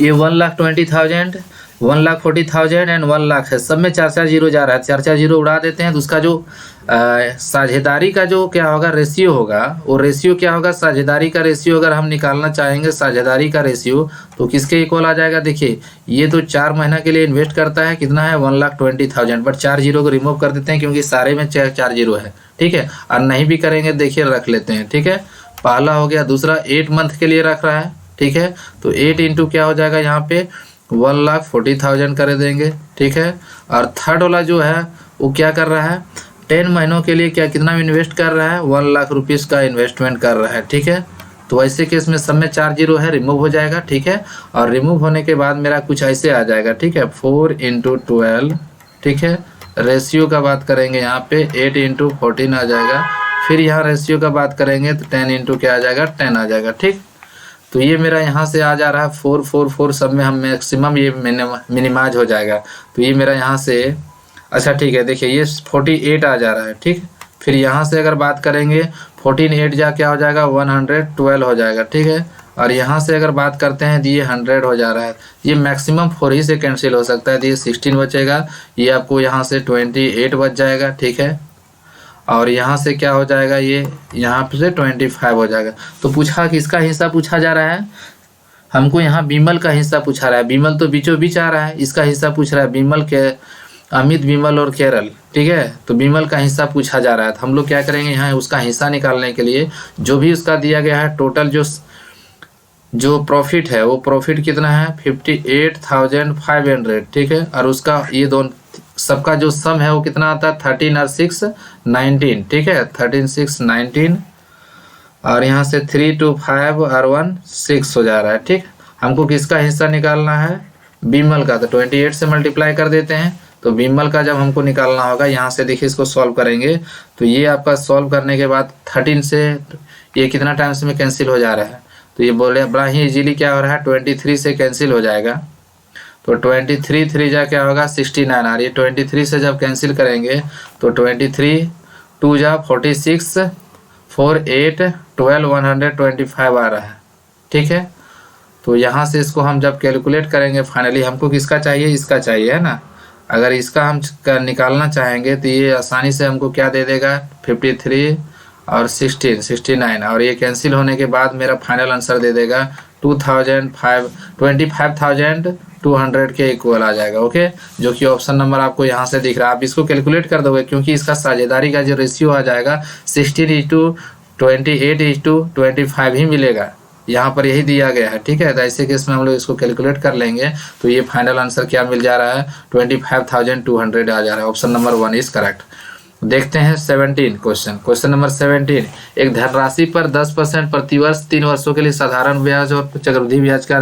ये 1,20,000, 1,40,000 एंड 1 लाख है, सब में 4 जीरो जा रहा है, 4 जीरो उड़ा देते हैं, तो उसका जो साझेदारी का जो क्या होगा रेशियो होगा, वो रेशियो क्या होगा, साझेदारी का रेशियो अगर हम निकालना चाहेंगे साझेदारी का रेशियो, तो किसके इक्वल आ जाएगा। देखिए ये तो 4 महीना के लिए इन्वेस्ट करता है, कितना है 1,20,000, बट 4 जीरो को रिमूव कर देते हैं क्योंकि सारे में 4 जीरो है। ठीक है, और नहीं भी करेंगे देखिए रख लेते हैं। ठीक है, पहला हो गया, दूसरा 8 मंथ के लिए रख रहा है। ठीक है, तो 8 इंटू क्या हो जाएगा यहाँ पे 1,40,000 कर देंगे। ठीक है, और थर्ड वाला जो है वो क्या कर रहा है, 10 महीनों के लिए क्या कितना इन्वेस्ट कर रहा है, 1 लाख रुपीज़ का इन्वेस्टमेंट कर रहा है। ठीक है, तो ऐसे केस में सब में 4 जीरो है, रिमूव हो जाएगा। ठीक है, और रिमूव होने के बाद मेरा कुछ ऐसे आ जाएगा। ठीक है, 4 इंटू 12। ठीक है, रेशियो का बात करेंगे यहाँ पे 8 इंटू 14 आ जाएगा। फिर यहाँ रेशियो का बात करेंगे तो 10 इंटू क्या आ जाएगा 10 आ जाएगा। ठीक, तो ये मेरा यहाँ से आ जा रहा है 4 4 4, सब में हम मैक्सिमम ये मिनिमाइज हो जाएगा। तो ये मेरा यहाँ से, अच्छा ठीक है, देखिए ये 48 आ जा रहा है। ठीक, फिर यहाँ से अगर बात करेंगे 14 8 जा क्या हो जाएगा 112 हो जाएगा। ठीक है, और यहाँ से अगर बात करते हैं तो ये 100 हो जा रहा है, ये मैक्सिमम 4 ही से कैंसिल हो सकता है, तो ये 16 बचेगा, ये आपको यहाँ से 28 बच जाएगा। ठीक है, और यहाँ से क्या हो जाएगा, ये यहाँ से 25 हो जाएगा। तो पूछा कि इसका हिस्सा पूछा जा रहा है हमको, यहाँ बीमल का हिस्सा पूछा रहा है, बीमल तो बीचों बीच आ रहा है, इसका हिस्सा पूछ रहा है बीमल के, अमित, विमल और केरल। ठीक है, तो विमल का हिस्सा पूछा जा रहा है, तो हम लोग क्या करेंगे यहाँ उसका हिस्सा निकालने के लिए जो भी उसका दिया गया है टोटल जो प्रॉफिट है वो प्रॉफिट कितना है 58,500। ठीक है, और उसका ये दोनों सबका जो सम है वो कितना आता है 13 और 6 19। ठीक है, 13 6 19, और यहाँ से 3 2 5 और 1 6 हो जा रहा है। ठीक, हमको किसका हिस्सा निकालना है बीमल का, तो 28 से मल्टीप्लाई कर देते हैं, तो बीमल का जब हमको निकालना होगा यहाँ से देखिए इसको सॉल्व करेंगे, तो ये आपका सॉल्व करने के बाद 13 से ये कितना टाइम्स में कैंसिल हो जा रहा है, तो ये बोले बड़ा ही इजीली क्या हो रहा है 23 से कैंसिल हो जाएगा, तो 23 3 जा क्या होगा 69, और ये 23 से जब कैंसिल करेंगे तो 23 2 जा 46 4 8 12 125 आ रहा है। ठीक है, तो यहाँ से इसको हम जब कैलकुलेट करेंगे फाइनली हमको किसका चाहिए, इसका चाहिए है ना, अगर इसका हम निकालना चाहेंगे तो ये आसानी से हमको क्या दे देगा 53 और 16 69, और ये कैंसिल होने के बाद मेरा फाइनल आंसर दे देगा 25,200 के इक्वल आ जाएगा। ओके, जो कि ऑप्शन नंबर आपको यहाँ से दिख रहा है, आप इसको कैलकुलेट कर दोगे क्योंकि इसका साझेदारी का जो रेशियो आ जाएगा 16:28:25 ही मिलेगा, यहाँ पर यही दिया गया है। ठीक है, तो ऐसे केस में हम लोग इसको कैलकुलेट कर लेंगे, तो ये फाइनल आंसर क्या मिल जा रहा है 25,200 आ जा रहा है। Option number 1 is correct. देखते हैं 17 क्वेश्चन नंबर 17। एक धनराशि पर 10% प्रतिवर्ष 3 वर्षों के लिए साधारण ब्याज और चक्रवृद्धि ब्याज का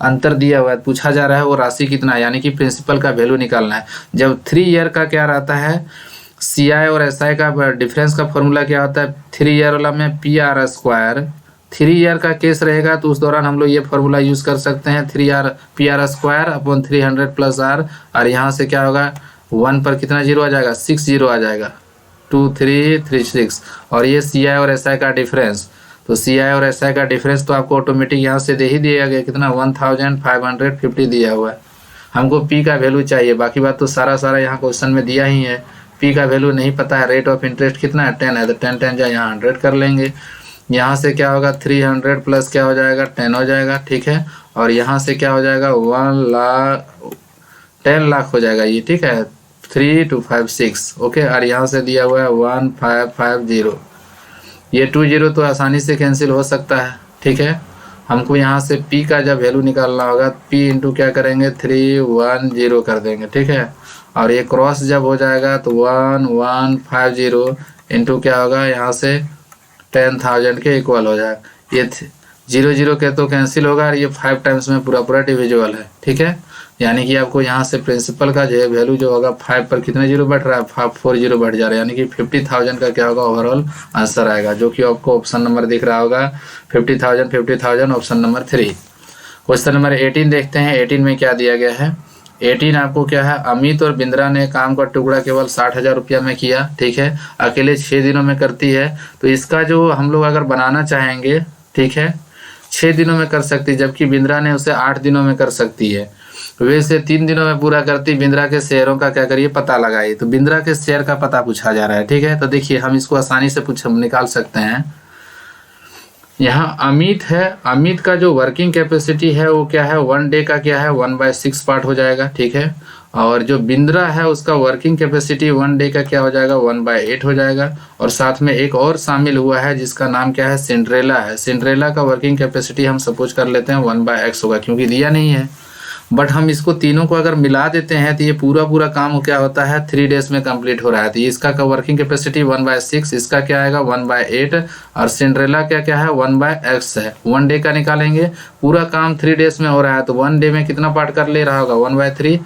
अंतर दिया हुआ है, पूछा जा रहा है वो राशि कितना है, यानी कि प्रिंसिपल का वैल्यू निकालना है। जब 3 ईयर का क्या रहता है CI और SI का डिफरेंस का फॉर्मूला क्या होता है, 3 ईयर वाला में PR स्क्वायर, 3 ईयर का केस रहेगा तो उस दौरान हम लोग ये फॉर्मूला यूज कर सकते हैं 3R PR square upon 300 plus R, और यहाँ से क्या होगा 1 पर कितना जीरो आ जाएगा 6 जीरो आ जाएगा 2 3 3 6, और ये CI और SI का डिफरेंस, तो CI और SI का डिफरेंस तो आपको ऑटोमेटिक यहाँ से दे ही दिया गया कितना 1550 दिया हुआ है। हमको P का वैल्यू चाहिए, बाकी बात तो सारा यहाँ क्वेश्चन में दिया ही है। P का वैल्यू नहीं पता है, रेट ऑफ इंटरेस्ट कितना है 10 है, तो 10 10 जाए यहाँ 100 कर लेंगे, यहाँ से क्या होगा 300 प्लस क्या हो जाएगा 10 हो जाएगा। ठीक है, और यहाँ से क्या हो जाएगा 10 लाख हो जाएगा ये। ठीक है, 3256 ओके। और यहाँ से दिया हुआ है 1550, ये 20 तो आसानी से कैंसिल हो सकता है, ठीक है। हमको यहाँ से p का जब वैल्यू निकालना होगा p इंटू क्या करेंगे 310 कर देंगे, ठीक है। और ये क्रॉस जब हो जाएगा तो 1150 इंटू क्या होगा यहाँ से 10,000 के इक्वल हो जाएगा। ये 0 के तो कैंसिल होगा और ये 5 टाइम्स में पूरा डिविजिबल है, ठीक है। यानी कि आपको यहाँ से प्रिंसिपल का जो है वैल्यू जो होगा 5 पर कितने जीरो बढ़ रहा है, 540 बढ़ जा रहा है, यानी कि 50,000 का क्या होगा ओवरऑल आंसर आएगा, जो कि आपको ऑप्शन नंबर दिख रहा होगा 50,000 ऑप्शन नंबर 3। क्वेश्चन नंबर 18 देखते हैं। 18 में क्या दिया गया है। 18 आपको क्या है, अमित और बिंद्रा ने काम का टुकड़ा केवल 60,000 रुपया में किया, ठीक है। अकेले 6 दिनों में करती है, तो इसका जो हम लोग अगर बनाना चाहेंगे, ठीक है, 6 दिनों में कर सकती है, जबकि बिंद्रा ने उसे 8 दिनों में कर सकती है। वैसे 3 दिनों में पूरा करती। बिंद्रा के शेयरों का क्या करिए पता लगाइए। तो बिंद्रा के शेयर का पता पूछा जा रहा है, ठीक है। तो देखिए हम इसको आसानी से निकाल सकते हैं। यहाँ अमित है, अमित का जो वर्किंग कैपेसिटी है वो क्या है 1 डे का क्या है 1/6 पार्ट हो जाएगा, ठीक है। और जो बिंद्रा है उसका वर्किंग कैपेसिटी 1 डे का क्या हो जाएगा 1/8 हो जाएगा। और साथ में एक और शामिल हुआ है जिसका नाम क्या है सिंड्रेला है। सिंड्रेला का वर्किंग कैपेसिटी हम सपोज कर लेते हैं 1/x होगा, क्योंकि दिया नहीं है। बट हम इसको तीनों को अगर मिला देते हैं तो ये पूरा काम क्या होता है 3 डेज में कंप्लीट हो रहा है। तो इसका का वर्किंग कैपेसिटी 1/6, इसका क्या आएगा 1/8 और सिंड्रेला क्या है 1/x है। 1 डे का निकालेंगे, पूरा काम 3 डेज में हो रहा है, तो 1 डे में कितना पार्ट कर ले रहा होगा 1/3।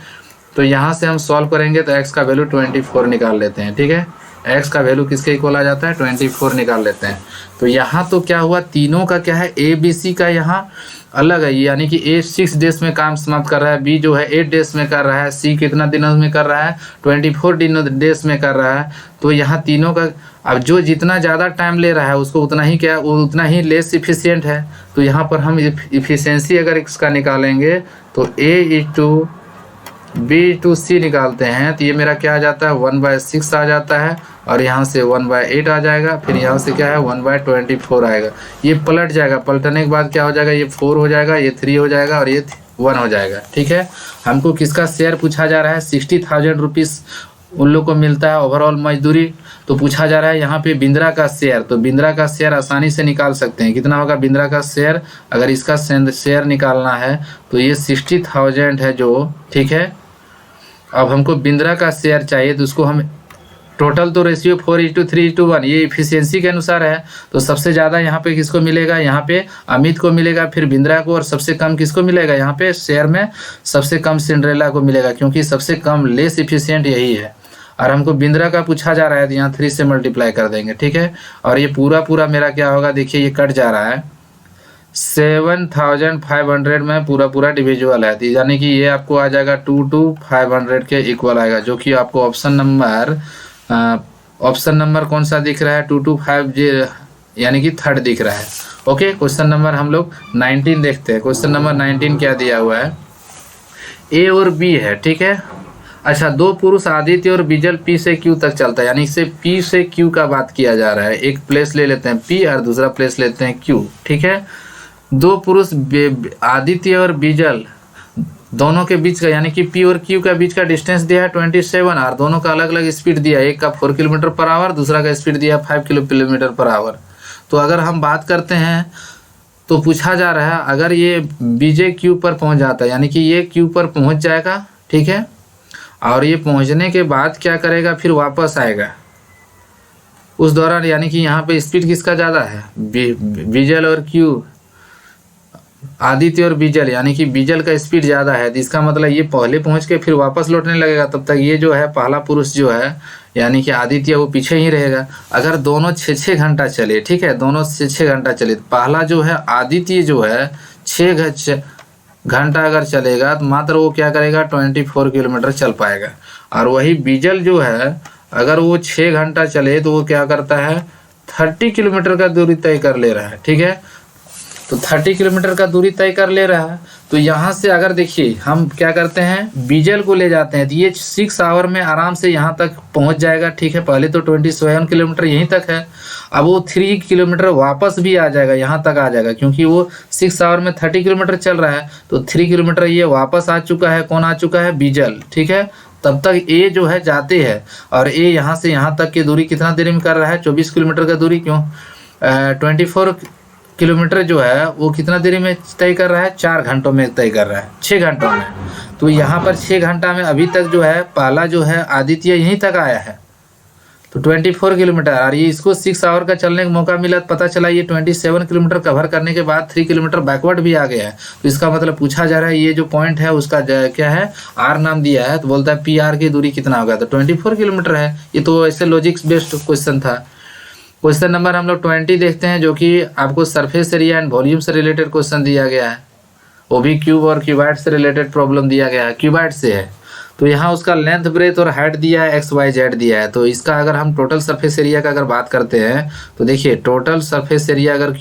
तो यहाँ से हम सॉल्व करेंगे तो x का वैल्यू 24 निकाल लेते हैं, ठीक है। x का वैल्यू किसके इक्वल आ जाता है 24 निकाल लेते हैं। तो यहाँ तो क्या हुआ, तीनों का क्या है a b c का यहाँ अलग है, यानी कि a 6 डेज में काम समाप्त कर रहा है, b जो है 8 डेज में कर रहा है, c कितना दिनों में कर रहा है 24 डेज में कर रहा है। तो यहाँ तीनों का अब जो जितना ज़्यादा टाइम ले रहा है उसको उतना ही क्या उतना ही लेस इफिशियंट है। तो यहाँ पर हम इफिशियंसी अगर इसका निकालेंगे तो B/C निकालते हैं तो ये मेरा क्या आ जाता है 1/6 आ जाता है, और यहाँ से 1/8 आ जाएगा, फिर यहाँ से क्या है 1/24 आएगा। ये पलट जाएगा, पलटने के बाद क्या हो जाएगा ये 4 हो जाएगा, ये 3 हो जाएगा और ये 1 हो जाएगा, ठीक है। हमको किसका शेयर पूछा जा रहा है 60,000 रुपीज़ उन लोग को मिलता है ओवरऑल मजदूरी। तो पूछा जा रहा है यहाँ पे बिंद्रा का शेयर, तो बिंद्रा का शेयर आसानी से निकाल सकते हैं। कितना होगा बिंद्रा का शेयर, अगर इसका शेयर निकालना है तो ये 60,000 है जो, ठीक है। अब हमको बिंद्रा का शेयर चाहिए तो उसको हम टोटल तो रेशियो 4:3:1 ये इफिशियंसी के अनुसार है। तो सबसे ज़्यादा यहाँ पे किसको मिलेगा, यहाँ पे अमित को मिलेगा, फिर बिंद्रा को, और सबसे कम किसको मिलेगा यहाँ पे शेयर में सबसे कम सिंड्रेला को मिलेगा, क्योंकि सबसे कम लेस इफिशियंट यही है। और हमको बिंद्रा का पूछा जा रहा है तो यहाँ 3 से मल्टीप्लाई कर देंगे, ठीक है। और ये पूरा मेरा क्या होगा देखिए ये कट जा रहा है 7,500 में पूरा डिविजिबल है, यानी कि ये आपको आ जाएगा 2/500 के इक्वल आएगा, जो कि आपको ऑप्शन नंबर कौन सा दिख रहा है 2/5 यानी कि 3rd दिख रहा है। ओके, क्वेश्चन नंबर हम लोग 19 देखते हैं। क्वेश्चन नंबर 19 क्या दिया हुआ है, ए और बी है, ठीक है। अच्छा, 2 पुरुष आदित्य और बिजल P से Q तक चलता है, यानी इससे P से Q का बात किया जा रहा है। एक प्लेस ले लेते हैं P और दूसरा प्लेस लेते हैं Q, ठीक है। 2 पुरुष आदित्य और बिजल दोनों के बीच का, यानी कि P और Q का बीच का डिस्टेंस दिया है 27 और दोनों का अलग अलग स्पीड दिया है, एक का 4 किलोमीटर पर आवर, दूसरा का स्पीड दिया 5 किलोमीटर पर आवर। तो अगर हम बात करते हैं तो पूछा जा रहा है अगर ये BJ Q पर पहुंच जाता है, यानी कि ये Q पर पहुंच जाएगा, ठीक है। और ये पहुंचने के बाद क्या करेगा, फिर वापस आएगा उस दौरान, यानी कि यहाँ पे स्पीड किसका ज़्यादा है बिजल और Q, आदित्य और बिजल, यानी कि बिजल का स्पीड ज़्यादा है। तो इसका मतलब ये पहले पहुंच के फिर वापस लौटने लगेगा, तब तक ये जो है पहला पुरुष जो है यानी कि आदित्य वो पीछे ही रहेगा। अगर दोनों 6 घंटा चले, ठीक है, दोनों 6 घंटा चले, पहला जो है आदित्य जो है 6 घंटा अगर चलेगा तो मात्र वो क्या करेगा 24 किलोमीटर चल पाएगा। और वही बिजल जो है अगर वो 6 घंटा चले तो वो क्या करता है 30 किलोमीटर का दूरी तय कर ले रहा है, ठीक है। तो 30 किलोमीटर का दूरी तय कर ले रहा है। तो यहाँ से अगर देखिए हम क्या करते हैं बिजल को ले जाते हैं तो ये 6 आवर में आराम से यहाँ तक पहुँच जाएगा, ठीक है। पहले तो 27 किलोमीटर यहीं तक है, अब वो 3 किलोमीटर वापस भी आ जाएगा, यहाँ तक आ जाएगा, क्योंकि वो 6 आवर में 30 किलोमीटर चल रहा है। तो 3 किलोमीटर ये वापस आ चुका है, कौन आ चुका है बिजल, ठीक है। तब तक ए जो है जाते हैं, और ए यहाँ से यहाँ तक की दूरी कितना देरी में कर रहा है, 24 किलोमीटर का दूरी, क्यों 24 किलोमीटर जो है वो कितना देरी में तय कर रहा है, 4 घंटों में तय कर रहा है, 6 घंटों में। तो यहाँ पर 6 घंटा में अभी तक जो है पहला जो है आदित्य यहीं तक आया है, तो 24 किलोमीटर, और ये इसको 6 आवर का चलने का मौका मिला, पता चला ये 27 किलोमीटर कवर करने के बाद 3 किलोमीटर बैकवर्ड भी आ गया है। तो इसका मतलब पूछा जा रहा है ये जो पॉइंट है उसका क्या है, आर नाम दिया है, तो बोलता है पी आर की दूरी कितना होगा, तो 24 किलोमीटर है। ये तो ऐसे लॉजिक्स बेस्ड क्वेश्चन था। क्वेश्चन नंबर हम लोग 20 देखते हैं, जो कि आपको सरफेस एरिया एंड वॉल्यूम से रिलेटेड क्वेश्चन दिया गया है, वो भी क्यूब और क्यूबाइड से रिलेटेड प्रॉब्लम दिया गया है, क्यूबाइड से है। तो यहाँ उसका लेंथ ब्रेथ और हाइट दिया है, एक्स वाई जेड दिया है। तो इसका अगर हम टोटल सरफेस एरिया का अगर बात करते हैं तो देखिए टोटल सरफेस एरिया अगर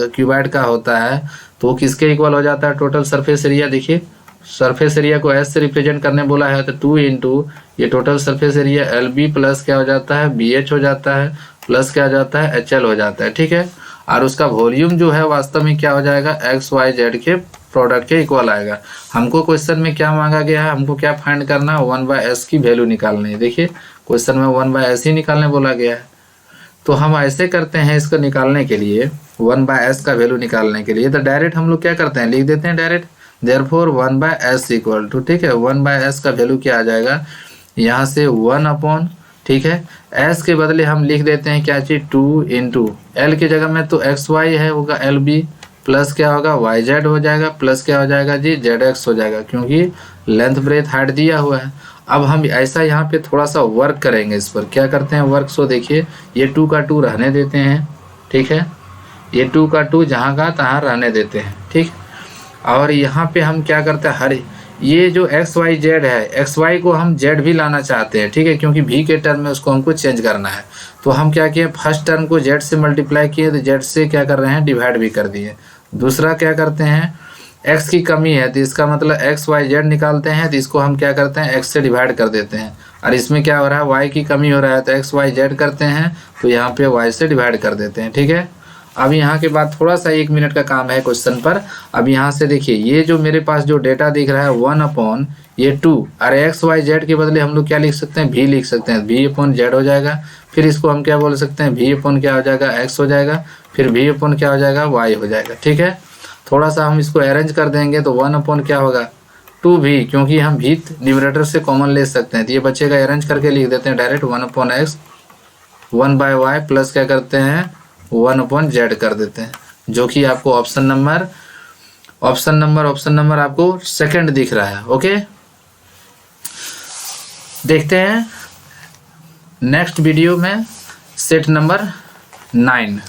क्यूबाइड का होता है तो किसके इक्वल हो जाता है टोटल सरफेस एरिया, देखिए सरफेस एरिया को एस से रिप्रेजेंट करने बोला है, तो 2 इंटू ये total surface area L B plus क्या हो जाता है, बी एच हो जाता है, प्लस क्या हो जाता है, एच एल हो जाता है, ठीक है। और उसका वॉल्यूम जो है वास्तव में क्या हो जाएगा, एक्स वाई जेड के प्रोडक्ट के इक्वल आएगा। हमको क्वेश्चन में क्या मांगा गया है, हमको क्या फाइंड करना है, 1/s की वैल्यू निकालनी है। देखिए क्वेश्चन में 1/s ही निकालने बोला गया है, तो हम ऐसे करते हैं इसको निकालने के लिए, 1/s का वैल्यू निकालने के लिए, तो डायरेक्ट हम लोग क्या करते हैं, लिख देते हैं direct, therefore 1/s equal to, ठीक है, 1/s का वैल्यू क्या आ जाएगा, यहाँ से 1 ठीक है, s के बदले हम लिख देते हैं क्या चीज, 2 इंटू एल की जगह में तो एक्स वाई है, होगा एल बी, प्लस क्या होगा वाई जेड हो जाएगा, प्लस क्या हो जाएगा जी जेड एक्स हो जाएगा, क्योंकि लेंथ ब्रेथ हाइट दिया हुआ है। अब हम ऐसा यहाँ पे थोड़ा सा वर्क करेंगे, इस पर क्या करते हैं वर्क, सो देखिए ये 2 का 2 रहने देते हैं, ठीक है, ये 2 का 2 जहाँ का तहाँ रहने देते हैं, ठीक। और यहाँ पे हम क्या करते हैं, हर ये जो एक्स वाई जेड है, एक्स वाई को हम जेड भी लाना चाहते हैं, ठीक है, क्योंकि भी के टर्म में उसको हमको चेंज करना है। तो हम क्या किए, फर्स्ट टर्म को जेड से मल्टीप्लाई किए, तो जेड से क्या कर रहे हैं, डिवाइड भी कर दिए। दूसरा क्या करते हैं, एक्स की कमी है तो इसका मतलब एक्स वाई जेड निकालते हैं, तो इसको हम क्या करते हैं, एक्स से डिवाइड कर देते हैं। और इसमें क्या हो रहा है, वाई की कमी हो रहा है, तो एक्स वाई जेड करते हैं, तो यहाँ पे वाई से डिवाइड कर देते हैं, ठीक है। अब यहाँ के बाद थोड़ा सा 1 मिनट का काम है क्वेश्चन पर। अब यहाँ से देखिए ये जो मेरे पास जो डेटा दिख रहा है 1/2, और एक्स वाई जेड के बदले हम लोग क्या लिख सकते हैं, भी लिख सकते हैं, v/z हो जाएगा। फिर इसको हम क्या बोल सकते हैं, v/ क्या हो जाएगा, x हो जाएगा, फिर v/ क्या हो जाएगा, y हो जाएगा, ठीक है। थोड़ा सा हम इसको अरेंज कर देंगे तो 1/ क्या होगा, 2v, क्योंकि हम भी न्यूमरेटर से कॉमन ले सकते हैं, तो ये बच्चेगा अरेंज करके लिख देते हैं डायरेक्ट 1/x 1/y प्लस क्या करते हैं 1/z कर देते हैं, जो कि आपको ऑप्शन नंबर आपको सेकंड दिख रहा है। ओके, देखते हैं नेक्स्ट वीडियो में सेट नंबर 9।